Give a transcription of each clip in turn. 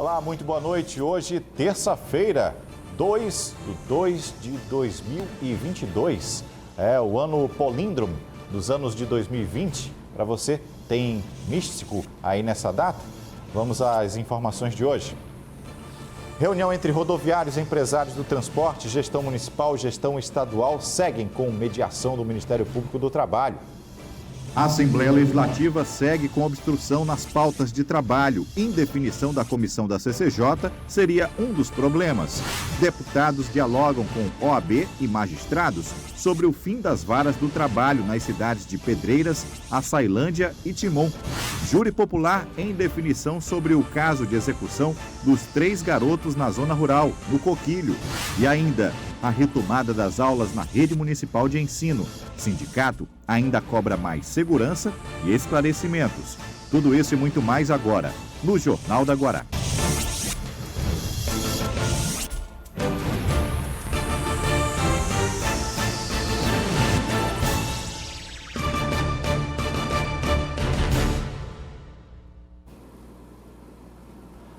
Olá, muito boa noite. Hoje, terça-feira, 2/2/2022. É o ano políndromo dos anos de 2020. Para você, tem místico aí nessa data? Vamos às informações de hoje. Reunião entre rodoviários, empresários do transporte, gestão municipal e gestão estadual seguem com mediação do Ministério Público do Trabalho. A Assembleia Legislativa segue com obstrução nas pautas de trabalho. Indefinição da comissão da CCJ seria um dos problemas. Deputados dialogam com OAB e magistrados sobre o fim das varas do trabalho nas cidades de Pedreiras, Açailândia e Timon. Júri popular em definição sobre o caso de execução dos 3 garotos na zona rural, no Coquilho. E ainda, a retomada das aulas na rede municipal de ensino. Sindicato ainda cobra mais segurança e esclarecimentos. Tudo isso e muito mais agora, no Jornal da Guará.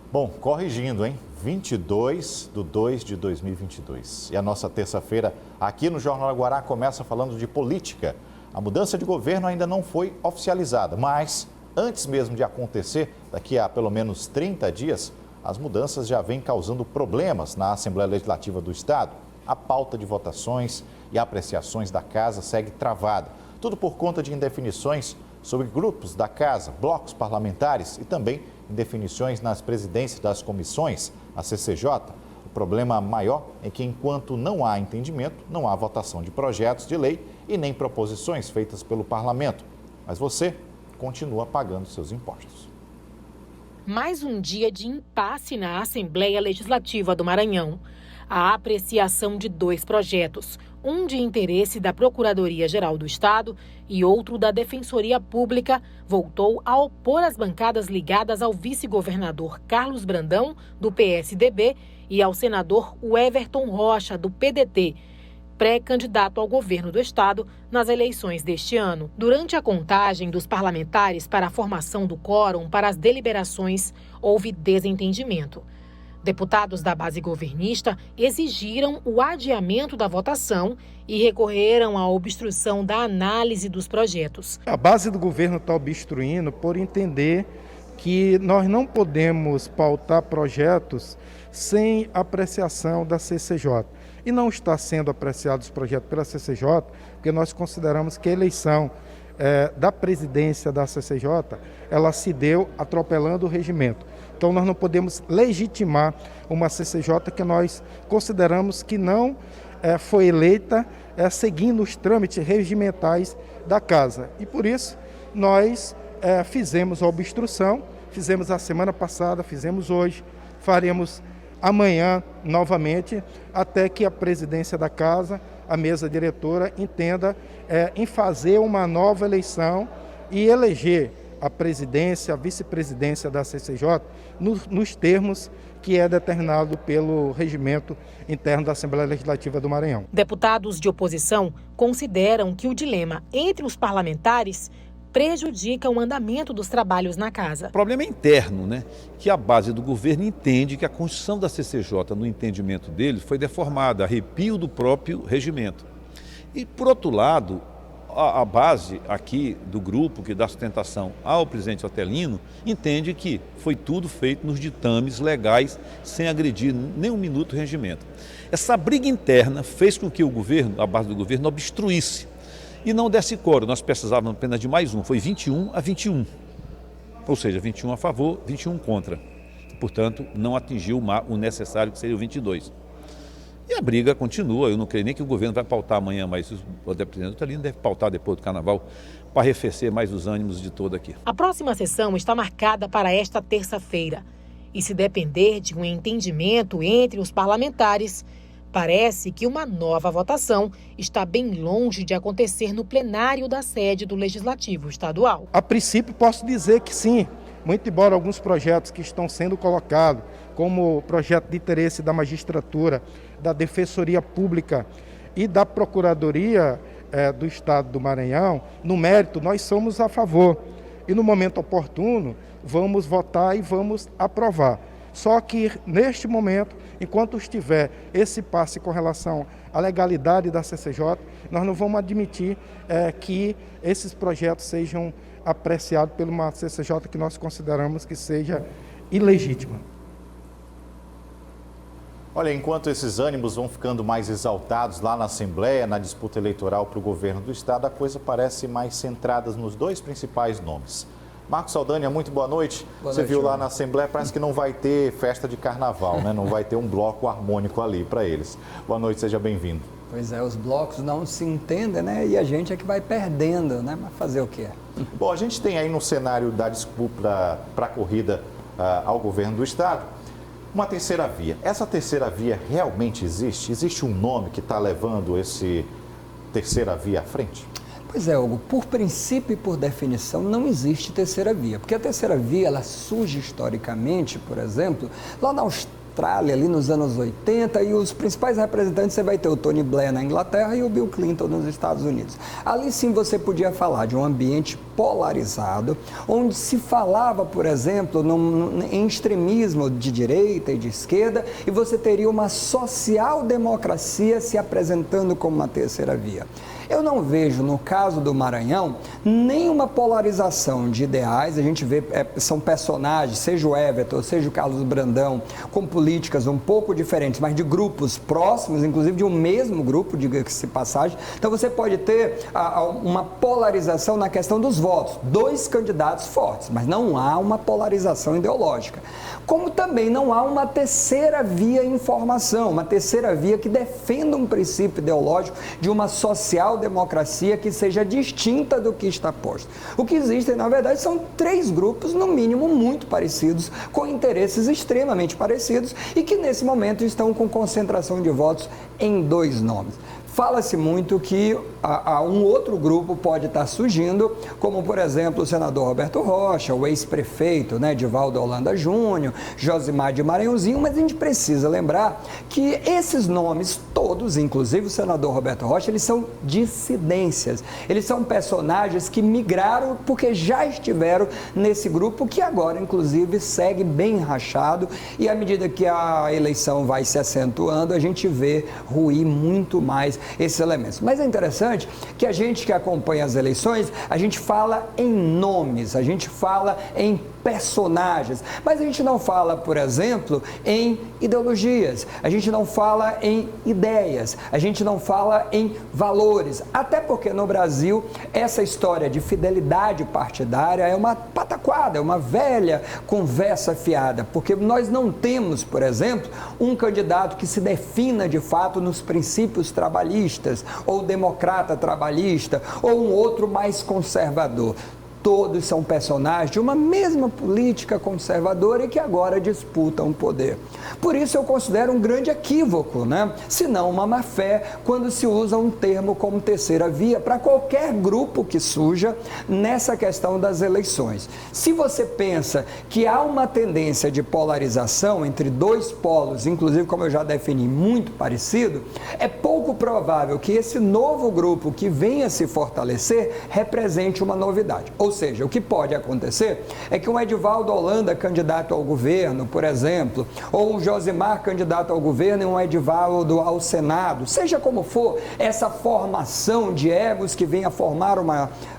Bom, corrigindo, hein? 22/2/2022. E a nossa terça-feira aqui no Jornal da Guará começa falando de política. A mudança de governo ainda não foi oficializada, mas antes mesmo de acontecer, daqui a pelo menos 30 dias, as mudanças já vêm causando problemas na Assembleia Legislativa do Estado. A pauta de votações e apreciações da Casa segue travada. Tudo por conta de indefinições sobre grupos da Casa, blocos parlamentares e também indefinições nas presidências das comissões, a CCJ. O problema maior é que, enquanto não há entendimento, não há votação de projetos de lei e nem proposições feitas pelo parlamento. Mas você continua pagando seus impostos. Mais um dia de impasse na Assembleia Legislativa do Maranhão. A apreciação de 2 projetos, um de interesse da Procuradoria-Geral do Estado e outro da Defensoria Pública, voltou a opor as bancadas ligadas ao vice-governador Carlos Brandão, do PSDB, e ao senador Everton Rocha, do PDT, pré-candidato ao governo do Estado nas eleições deste ano. Durante a contagem dos parlamentares para a formação do quórum para as deliberações, houve desentendimento. Deputados da base governista exigiram o adiamento da votação e recorreram à obstrução da análise dos projetos. A base do governo está obstruindo por entender que nós não podemos pautar projetos sem apreciação da CCJ. E não está sendo apreciado os projetos pela CCJ, porque nós consideramos que a eleição da presidência da CCJ, ela se deu atropelando o regimento. Então nós não podemos legitimar uma CCJ que nós consideramos que não foi eleita seguindo os trâmites regimentais da Casa. E por isso nós fizemos a obstrução, fizemos a semana passada, fizemos hoje, faremos amanhã novamente, até que a presidência da Casa, a mesa diretora, entenda em fazer uma nova eleição e eleger a presidência, a vice-presidência da CCJ nos termos que é determinado pelo regimento interno da Assembleia Legislativa do Maranhão. Deputados de oposição consideram que o dilema entre os parlamentares prejudica o andamento dos trabalhos na Casa. O problema é interno, né? Que a base do governo entende que a Constituição da CCJ, no entendimento deles, foi deformada, arrepio do próprio regimento. E, por outro lado, a base aqui do grupo que dá sustentação ao presidente Otelino entende que foi tudo feito nos ditames legais, sem agredir nem um minuto o regimento. Essa briga interna fez com que o governo, a base do governo, obstruísse e não desse quórum. Nós precisávamos apenas de mais um, foi 21-21, ou seja, 21 a favor, 21 contra. Portanto, não atingiu o necessário, que seria o 22. E a briga continua, eu não creio nem que o governo vai pautar amanhã, mas o presidente Otelino deve pautar depois do Carnaval para arrefecer mais os ânimos de todo aqui. A próxima sessão está marcada para esta terça-feira. E se depender de um entendimento entre os parlamentares, parece que uma nova votação está bem longe de acontecer no plenário da sede do Legislativo Estadual. A princípio, posso dizer que sim, muito embora alguns projetos que estão sendo colocados, como o projeto de interesse da magistratura, da Defensoria Pública e da Procuradoria do Estado do Maranhão, no mérito, nós somos a favor. E no momento oportuno, vamos votar e vamos aprovar. Só que, neste momento, enquanto estiver esse impasse com relação à legalidade da CCJ, nós não vamos admitir que esses projetos sejam apreciados por uma CCJ que nós consideramos que seja ilegítima. Olha, enquanto esses ânimos vão ficando mais exaltados lá na Assembleia, na disputa eleitoral para o governo do Estado, a coisa parece mais centrada nos dois principais nomes. Marcos Saldanha, muito boa noite. Você viu lá na Assembleia, parece que não vai ter festa de carnaval, né? Não vai ter um bloco harmônico ali para eles. Boa noite, seja bem-vindo. Pois é, os blocos não se entendem, né? E a gente é que vai perdendo, né? Mas fazer o quê? Bom, a gente tem aí no cenário da disputa para a corrida ao governo do Estado uma terceira via. Essa terceira via realmente existe? Existe um nome que está levando esse terceira via à frente? Pois é, Hugo, por princípio e por definição não existe terceira via, porque a terceira via ela surge historicamente, por exemplo, lá na Austrália, ali nos anos 80, e os principais representantes você vai ter o Tony Blair na Inglaterra e o Bill Clinton nos Estados Unidos. Ali sim você podia falar de um ambiente polarizado, onde se falava, por exemplo, em extremismo de direita e de esquerda, e você teria uma social-democracia se apresentando como uma terceira via. Eu não vejo, no caso do Maranhão, nenhuma polarização de ideais. A gente vê, são personagens, seja o Everton, seja o Carlos Brandão, com políticas um pouco diferentes, mas de grupos próximos, inclusive de um mesmo grupo, diga-se passagem. Então você pode ter uma polarização na questão dos votos, dois candidatos fortes, mas não há uma polarização ideológica. Como também não há uma terceira via em formação, uma terceira via que defenda um princípio ideológico de uma social-democracia que seja distinta do que está posto. O que existem, na verdade, são três grupos, no mínimo, muito parecidos, com interesses extremamente parecidos e que, nesse momento, estão com concentração de votos em dois nomes. Fala-se muito que um outro grupo pode estar surgindo, como, por exemplo, o senador Roberto Rocha, o ex-prefeito, né, Edivaldo Holanda Júnior, Josimar de Maranhãozinho, mas a gente precisa lembrar que esses nomes todos, inclusive o senador Roberto Rocha, eles são dissidências, eles são personagens que migraram porque já estiveram nesse grupo que agora, inclusive, segue bem rachado e à medida que a eleição vai se acentuando, a gente vê ruir muito mais esses elementos. Mas é interessante que a gente que acompanha as eleições, a gente fala em nomes, a gente fala em personagens, mas a gente não fala, por exemplo, em ideologias, a gente não fala em ideias, a gente não fala em valores, até porque no Brasil essa história de fidelidade partidária é uma pataquada, é uma velha conversa fiada, porque nós não temos, por exemplo, um candidato que se defina de fato nos princípios trabalhistas, ou democrata trabalhista, ou um outro mais conservador. Todos são personagens de uma mesma política conservadora e que agora disputam o poder. Por isso eu considero um grande equívoco, né? Se não uma má-fé, quando se usa um termo como terceira via para qualquer grupo que surja nessa questão das eleições. Se você pensa que há uma tendência de polarização entre dois polos, inclusive como eu já defini, muito parecido, é pouco provável que esse novo grupo que venha se fortalecer represente uma novidade. Ou seja, o que pode acontecer é que um Edivaldo Holanda candidato ao governo, por exemplo, ou um Josimar candidato ao governo e um Edivaldo ao Senado, seja como for, essa formação de egos que venha formar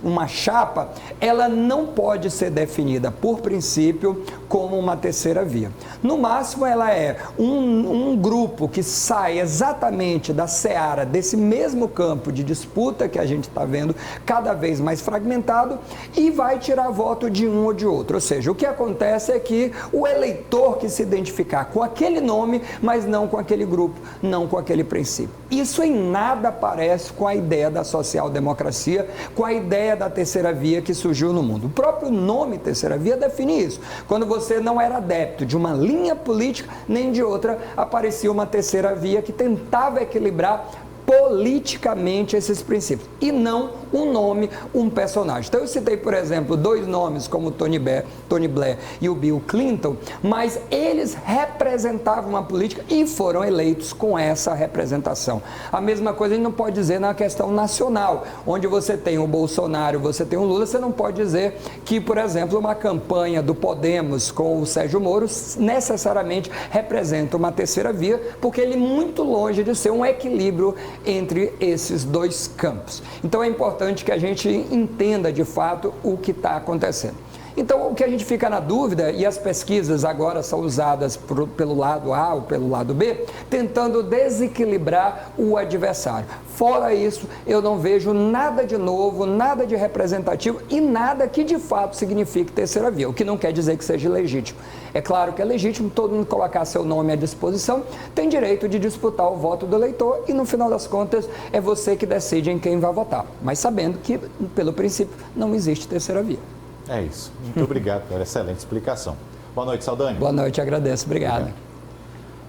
uma chapa, ela não pode ser definida por princípio como uma terceira via. No máximo, ela é um grupo que sai exatamente da seara desse mesmo campo de disputa que a gente está vendo cada vez mais fragmentado e vai tirar voto de um ou de outro. Ou seja, o que acontece é que o eleitor que se identificar com aquele nome, mas não com aquele grupo, não com aquele princípio. Isso em nada parece com a ideia da social-democracia, com a ideia da terceira via que surgiu no mundo. O próprio nome terceira via define isso. Quando você não era adepto de uma linha política nem de outra, aparecia uma terceira via que tentava equilibrar politicamente esses princípios e não um nome, um personagem. Então eu citei, por exemplo, 2 nomes como Tony Blair e o Bill Clinton, mas eles representavam uma política e foram eleitos com essa representação. A mesma coisa a gente não pode dizer na questão nacional, onde você tem o Bolsonaro, você tem o Lula, você não pode dizer que, por exemplo, uma campanha do Podemos com o Sérgio Moro necessariamente representa uma terceira via, porque ele é muito longe de ser um equilíbrio entre esses 2 campos. Então é importante que a gente entenda de fato o que está acontecendo. Então, o que a gente fica na dúvida, e as pesquisas agora são usadas pelo lado A ou pelo lado B, tentando desequilibrar o adversário. Fora isso, eu não vejo nada de novo, nada de representativo e nada que de fato signifique terceira via, o que não quer dizer que seja legítimo. É claro que é legítimo todo mundo colocar seu nome à disposição, tem direito de disputar o voto do eleitor e, no final das contas, é você que decide em quem vai votar, mas sabendo que, pelo princípio, não existe terceira via. É isso. Muito obrigado pela excelente explicação. Boa noite, Saldanha. Boa noite, agradeço. Obrigado.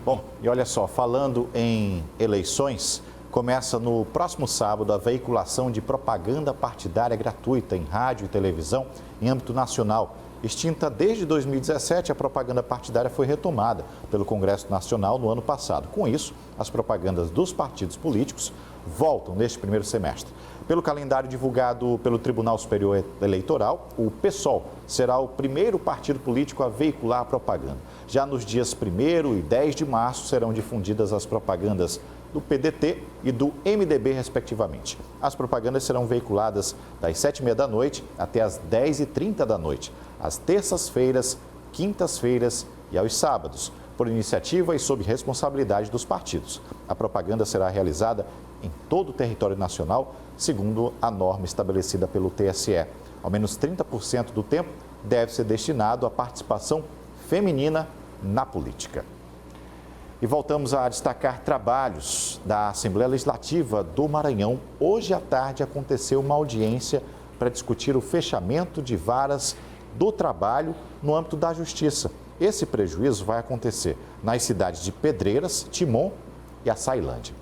Bom, e olha só, falando em eleições, começa no próximo sábado a veiculação de propaganda partidária gratuita em rádio e televisão em âmbito nacional. Extinta desde 2017, a propaganda partidária foi retomada pelo Congresso Nacional no ano passado. Com isso, as propagandas dos partidos políticos voltam neste primeiro semestre. Pelo calendário divulgado pelo Tribunal Superior Eleitoral, o PSOL será o primeiro partido político a veicular a propaganda. Já nos dias 1º e 10 de março serão difundidas as propagandas do PDT e do MDB, respectivamente. As propagandas serão veiculadas das 7h30 da noite até as 10h30 da noite, às terças-feiras, quintas-feiras e aos sábados, por iniciativa e sob responsabilidade dos partidos. A propaganda será realizada em todo o território nacional, segundo a norma estabelecida pelo TSE. Ao menos 30% do tempo deve ser destinado à participação feminina na política. E voltamos a destacar trabalhos da Assembleia Legislativa do Maranhão. Hoje à tarde aconteceu uma audiência para discutir o fechamento de varas do trabalho no âmbito da Justiça. Esse prejuízo vai acontecer nas cidades de Pedreiras, Timon e Açailândia.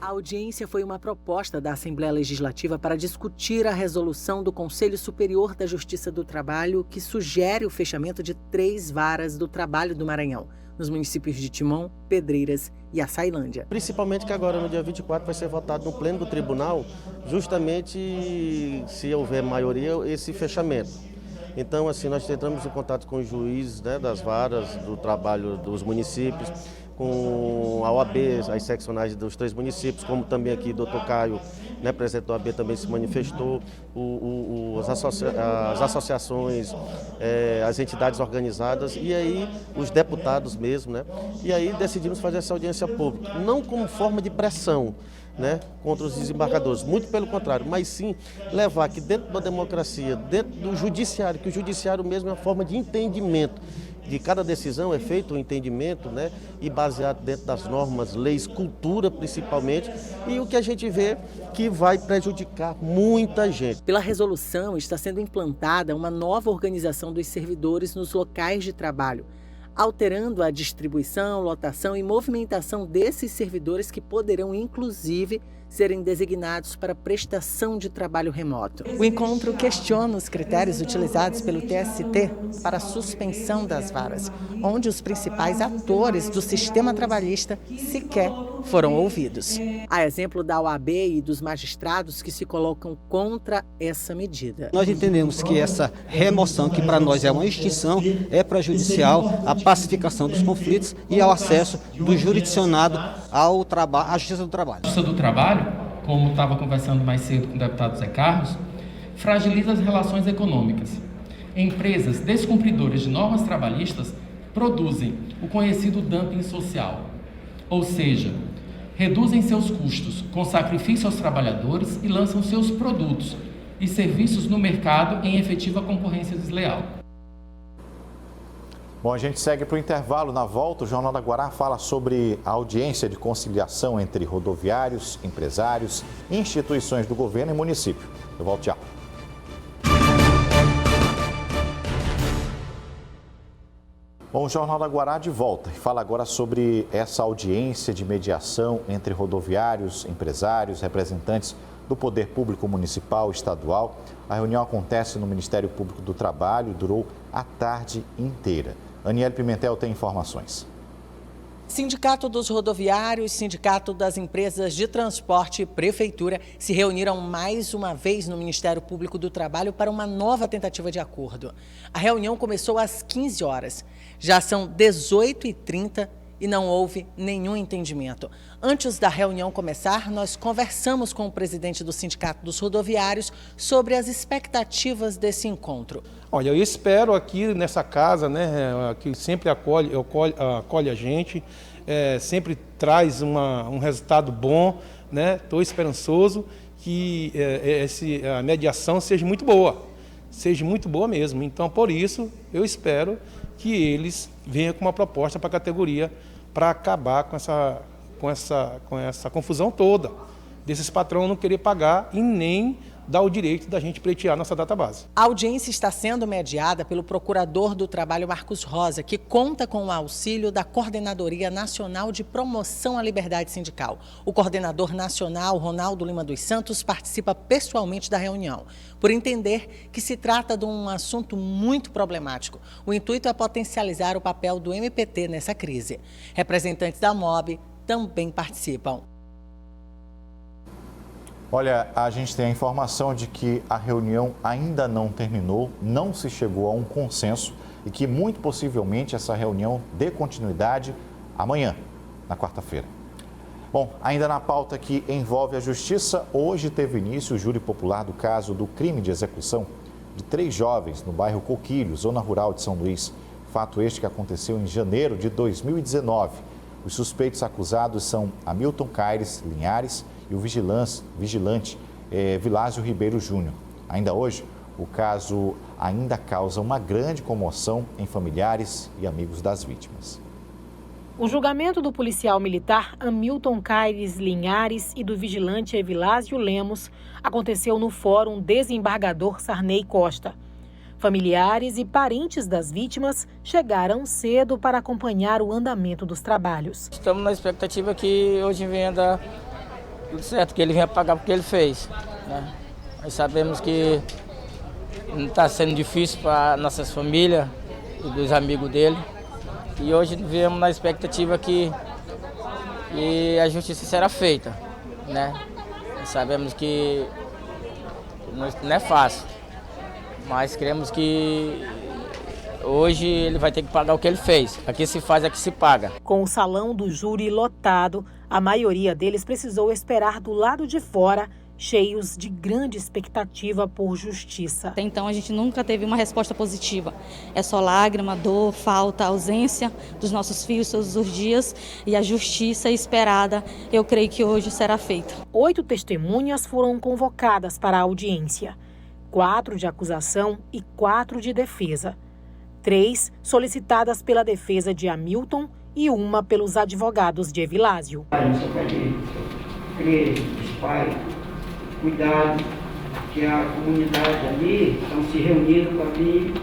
A audiência foi uma proposta da Assembleia Legislativa para discutir a resolução do Conselho Superior da Justiça do Trabalho, que sugere o fechamento de 3 varas do trabalho do Maranhão, nos municípios de Timon, Pedreiras e Açailândia. Principalmente que agora, no dia 24, vai ser votado no pleno do tribunal, justamente, se houver maioria, esse fechamento. Então, assim, nós entramos em contato com os juízes, né, das varas do trabalho dos municípios, com a OAB, as seccionais dos 3 municípios, como também aqui o doutor Caio, né, presidente da OAB, também se manifestou, as associações, as entidades organizadas e aí os deputados mesmo, né? E aí decidimos fazer essa audiência pública, não como forma de pressão, né, contra os desembargadores, muito pelo contrário, mas sim levar que dentro da democracia, dentro do judiciário, que o judiciário mesmo é uma forma de entendimento, de cada decisão é feito um entendimento, né, e baseado dentro das normas, leis, cultura principalmente, e o que a gente vê que vai prejudicar muita gente. Pela resolução está sendo implantada uma nova organização dos servidores nos locais de trabalho, alterando a distribuição, lotação e movimentação desses servidores que poderão, inclusive, serem designados para prestação de trabalho remoto. O encontro questiona os critérios utilizados pelo TST para a suspensão das varas, onde os principais atores do sistema trabalhista sequer foram ouvidos. A exemplo da OAB e dos magistrados que se colocam contra essa medida. Nós entendemos que essa remoção, que para nós é uma extinção, é prejudicial à pacificação dos conflitos e ao acesso do jurisdicionado ao trabalho, à Justiça do Trabalho. A Justiça do Trabalho, como estava conversando mais cedo com o deputado Zé Carlos, fragiliza as relações econômicas. Empresas descumpridoras de normas trabalhistas produzem o conhecido dumping social, ou seja, reduzem seus custos com sacrifício aos trabalhadores e lançam seus produtos e serviços no mercado em efetiva concorrência desleal. Bom, a gente segue para o intervalo. Na volta, o Jornal da Guará fala sobre a audiência de conciliação entre rodoviários, empresários, instituições do governo e município. Eu volto já. Bom, o Jornal da Guará de volta e fala agora sobre essa audiência de mediação entre rodoviários, empresários, representantes do Poder Público Municipal e Estadual. A reunião acontece no Ministério Público do Trabalho e durou a tarde inteira. Aniele Pimentel tem informações. Sindicato dos rodoviários, Sindicato das empresas de transporte e Prefeitura se reuniram mais uma vez no Ministério Público do Trabalho para uma nova tentativa de acordo. A reunião começou às 15 horas. Já são 18h30 e não houve nenhum entendimento. Antes da reunião começar, nós conversamos com o presidente do Sindicato dos Rodoviários sobre as expectativas desse encontro. Olha, eu espero aqui nessa casa, né, que sempre acolhe a gente, sempre traz um resultado bom, né? Estou esperançoso que a mediação seja muito boa mesmo. Então, por isso, eu espero que eles venham com uma proposta para a categoria para acabar com essa confusão toda, desses patrões não querer pagar e nem dar o direito da gente pleitear nossa database. A audiência está sendo mediada pelo Procurador do Trabalho, Marcos Rosa, que conta com o auxílio da Coordenadoria Nacional de Promoção à Liberdade Sindical. O coordenador nacional, Ronaldo Lima dos Santos, participa pessoalmente da reunião, por entender que se trata de um assunto muito problemático. O intuito é potencializar o papel do MPT nessa crise. Representantes da MOB também participam. Olha, a gente tem a informação de que a reunião ainda não terminou, não se chegou a um consenso e que muito possivelmente essa reunião dê continuidade amanhã, na quarta-feira. Bom, ainda na pauta que envolve a justiça, hoje teve início o júri popular do caso do crime de execução de 3 jovens no bairro Coquilho, zona rural de São Luís. Fato este que aconteceu em janeiro de 2019. Os suspeitos acusados são Hamilton Caires Linhares e o vigilante Vilásio Ribeiro Júnior. Ainda hoje, o caso ainda causa uma grande comoção em familiares e amigos das vítimas. O julgamento do policial militar Hamilton Caires Linhares e do vigilante Evilásio Lemos aconteceu no Fórum Desembargador Sarney Costa. Familiares e parentes das vítimas chegaram cedo para acompanhar o andamento dos trabalhos. Estamos na expectativa que hoje venha dar tudo certo, que ele venha pagar porque ele fez, né? Nós sabemos que está sendo difícil para nossas famílias e dos amigos dele. E hoje viemos na expectativa que a justiça será feita, né? Nós sabemos que não é fácil, mas queremos que hoje ele vai ter que pagar o que ele fez. Aqui se faz, aqui se paga. Com o salão do júri lotado, a maioria deles precisou esperar do lado de fora, cheios de grande expectativa por justiça. Até então a gente nunca teve uma resposta positiva. É só lágrima, dor, falta, ausência dos nossos filhos todos os dias e a justiça esperada, eu creio que hoje será feita. 8 testemunhas foram convocadas para a audiência. 4 de acusação e 4 de defesa. 3 solicitadas pela defesa de Hamilton e 1 pelos advogados de Evilásio. A gente só pede crer, espalhe, cuidado, que a comunidade ali estão se reunindo para vir.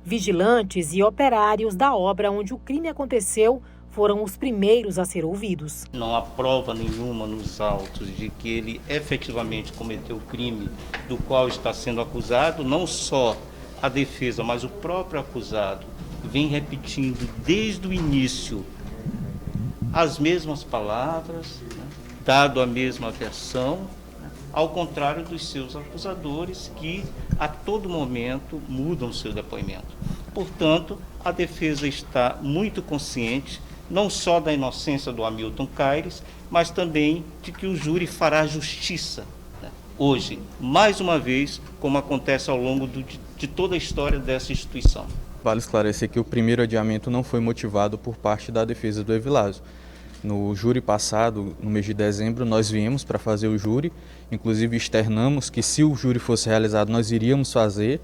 Vigilantes e operários da obra onde o crime aconteceu foram os primeiros a ser ouvidos. Não há prova nenhuma nos autos de que ele efetivamente cometeu o crime do qual está sendo acusado, não só a defesa, mas o próprio acusado vem repetindo desde o início as mesmas palavras, né, dado a mesma versão, né, ao contrário dos seus acusadores que a todo momento mudam seu depoimento. Portanto, a defesa está muito consciente não só da inocência do Hamilton Caires, mas também de que o júri fará justiça, né, hoje, mais uma vez, como acontece ao longo de toda a história dessa instituição. Vale esclarecer que o primeiro adiamento não foi motivado por parte da defesa do Evilásio. No júri passado, no mês de dezembro, nós viemos para fazer o júri, inclusive externamos que se o júri fosse realizado, nós iríamos fazer.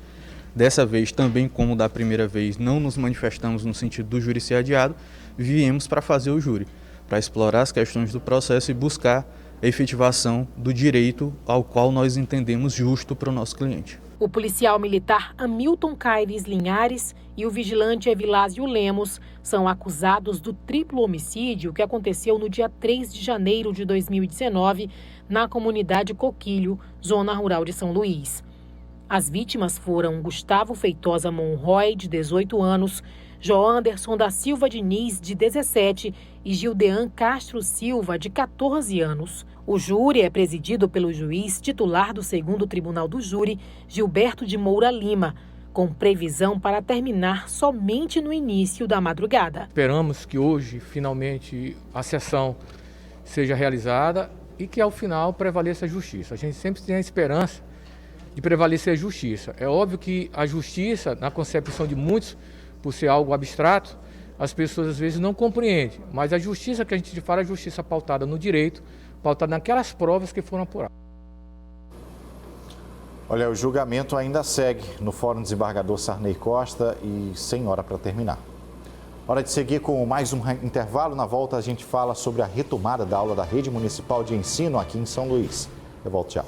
Dessa vez, também como da primeira vez, não nos manifestamos no sentido do júri ser adiado, viemos para fazer o júri, para explorar as questões do processo e buscar a efetivação do direito ao qual nós entendemos justo para o nosso cliente. O policial militar Hamilton Caires Linhares e o vigilante Evilásio Lemos são acusados do triplo homicídio que aconteceu no dia 3 de janeiro de 2019 na comunidade Coquilho, zona rural de São Luís. As vítimas foram Gustavo Feitosa Monroy, de 18 anos, Joanderson da Silva Diniz, de 17, e Gildean Castro Silva, de 14 anos. O júri é presidido pelo juiz titular do 2º Tribunal do Júri, Gilberto de Moura Lima, com previsão para terminar somente no início da madrugada. Esperamos que hoje, finalmente, a sessão seja realizada e que, ao final, prevaleça a justiça. A gente sempre tem a esperança de prevalecer a justiça. É óbvio que a justiça, na concepção de muitos, por ser algo abstrato, as pessoas às vezes não compreendem. Mas a justiça que a gente fala é a justiça pautada no direito, pautada naquelas provas que foram apuradas. Olha, o julgamento ainda segue no Fórum Desembargador Sarney Costa e sem hora para terminar. Hora de seguir com mais um intervalo. Na volta a gente fala sobre a retomada da aula da Rede Municipal de Ensino aqui em São Luís. Eu volto já.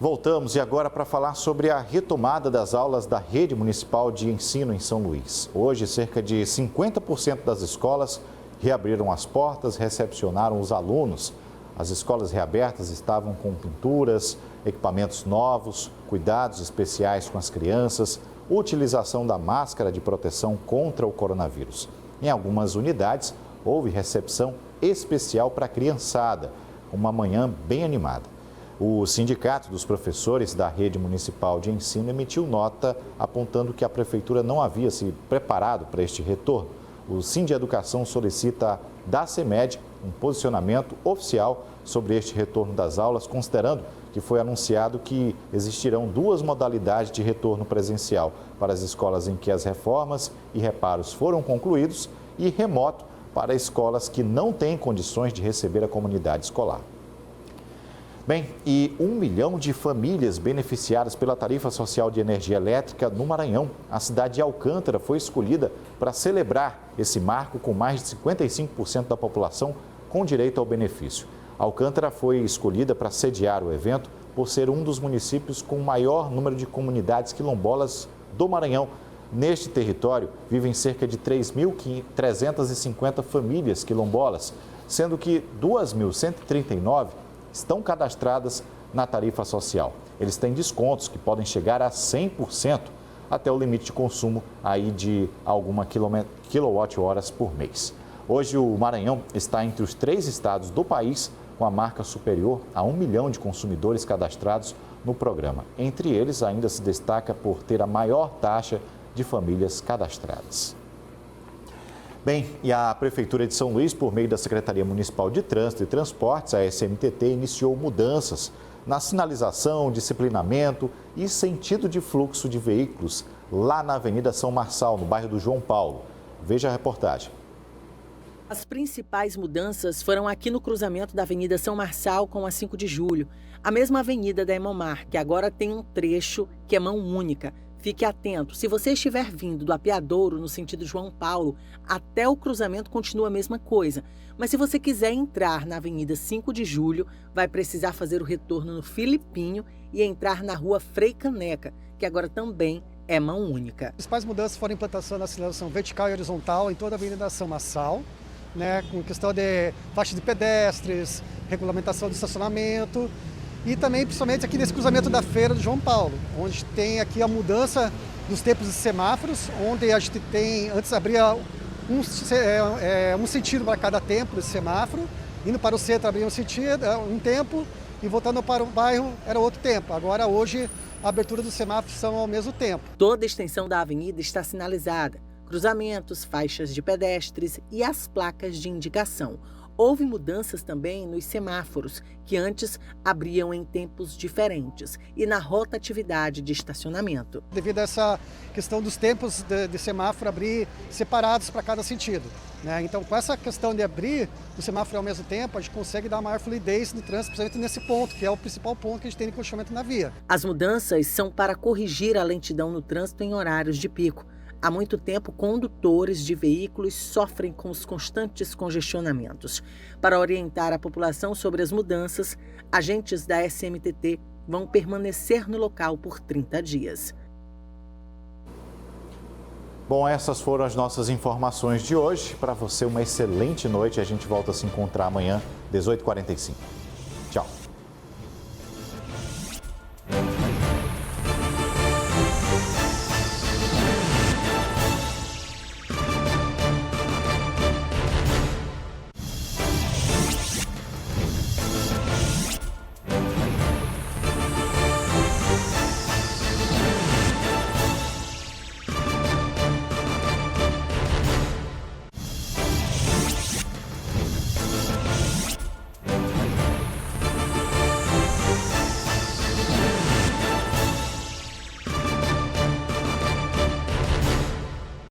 Voltamos e agora para falar sobre a retomada das aulas da Rede Municipal de Ensino em São Luís. Hoje, cerca de 50% das escolas reabriram as portas, recepcionaram os alunos. As escolas reabertas estavam com pinturas, equipamentos novos, cuidados especiais com as crianças, utilização da máscara de proteção contra o coronavírus. Em algumas unidades, houve recepção especial para a criançada, uma manhã bem animada. O Sindicato dos Professores da Rede Municipal de Ensino emitiu nota apontando que a Prefeitura não havia se preparado para este retorno. O Sindeducação solicita da CEMED um posicionamento oficial sobre este retorno das aulas, considerando que foi anunciado que existirão 2 modalidades de retorno presencial para as escolas em que as reformas e reparos foram concluídos e remoto para escolas que não têm condições de receber a comunidade escolar. Bem, e 1 milhão de famílias beneficiadas pela tarifa social de energia elétrica no Maranhão. A cidade de Alcântara foi escolhida para celebrar esse marco com mais de 55% da população com direito ao benefício. Alcântara foi escolhida para sediar o evento por ser um dos municípios com o maior número de comunidades quilombolas do Maranhão. Neste território vivem cerca de 3.350 famílias quilombolas, sendo que 2.139 estão cadastradas na tarifa social. Eles têm descontos que podem chegar a 100% até o limite de consumo aí de alguma quilowatt-horas por mês. Hoje o Maranhão está entre os 3 estados do país com a marca superior a 1 milhão de consumidores cadastrados no programa. Entre eles ainda se destaca por ter a maior taxa de famílias cadastradas. Bem, e a Prefeitura de São Luís, por meio da Secretaria Municipal de Trânsito e Transportes, a SMTT, iniciou mudanças na sinalização, disciplinamento e sentido de fluxo de veículos lá na Avenida São Marçal, no bairro do João Paulo. Veja a reportagem. As principais mudanças foram aqui no cruzamento da Avenida São Marçal com a 5 de Julho, a mesma avenida da Hemomar, que agora tem um trecho que é mão única. Fique atento, se você estiver vindo do Apiadouro no sentido João Paulo, até o cruzamento continua a mesma coisa. Mas se você quiser entrar na Avenida 5 de Julho, vai precisar fazer o retorno no Filipinho e entrar na Rua Frei Caneca, que agora também é mão única. As principais mudanças foram a implantação da sinalização vertical e horizontal em toda a Avenida São Marçal, com questão de faixa de pedestres, regulamentação do estacionamento. E também, principalmente aqui nesse cruzamento da Feira do João Paulo, onde tem aqui a mudança dos tempos de semáforos, onde a gente tem, antes abria um sentido para cada tempo desse semáforo, indo para o centro abria um tempo e voltando para o bairro era outro tempo. Agora, hoje, a abertura dos semáforos são ao mesmo tempo. Toda a extensão da avenida está sinalizada, cruzamentos, faixas de pedestres e as placas de indicação. Houve mudanças também nos semáforos, que antes abriam em tempos diferentes, e na rotatividade de estacionamento. Devido a essa questão dos tempos de semáforo abrir separados para cada sentido. Então, com essa questão de abrir o semáforo ao mesmo tempo, a gente consegue dar maior fluidez no trânsito, principalmente nesse ponto, que é o principal ponto que a gente tem de congestionamento na via. As mudanças são para corrigir a lentidão no trânsito em horários de pico. Há muito tempo, condutores de veículos sofrem com os constantes congestionamentos. Para orientar a população sobre as mudanças, agentes da SMTT vão permanecer no local por 30 dias. Bom, essas foram as nossas informações de hoje. Para você, uma excelente noite. A gente volta a se encontrar amanhã, 18h45.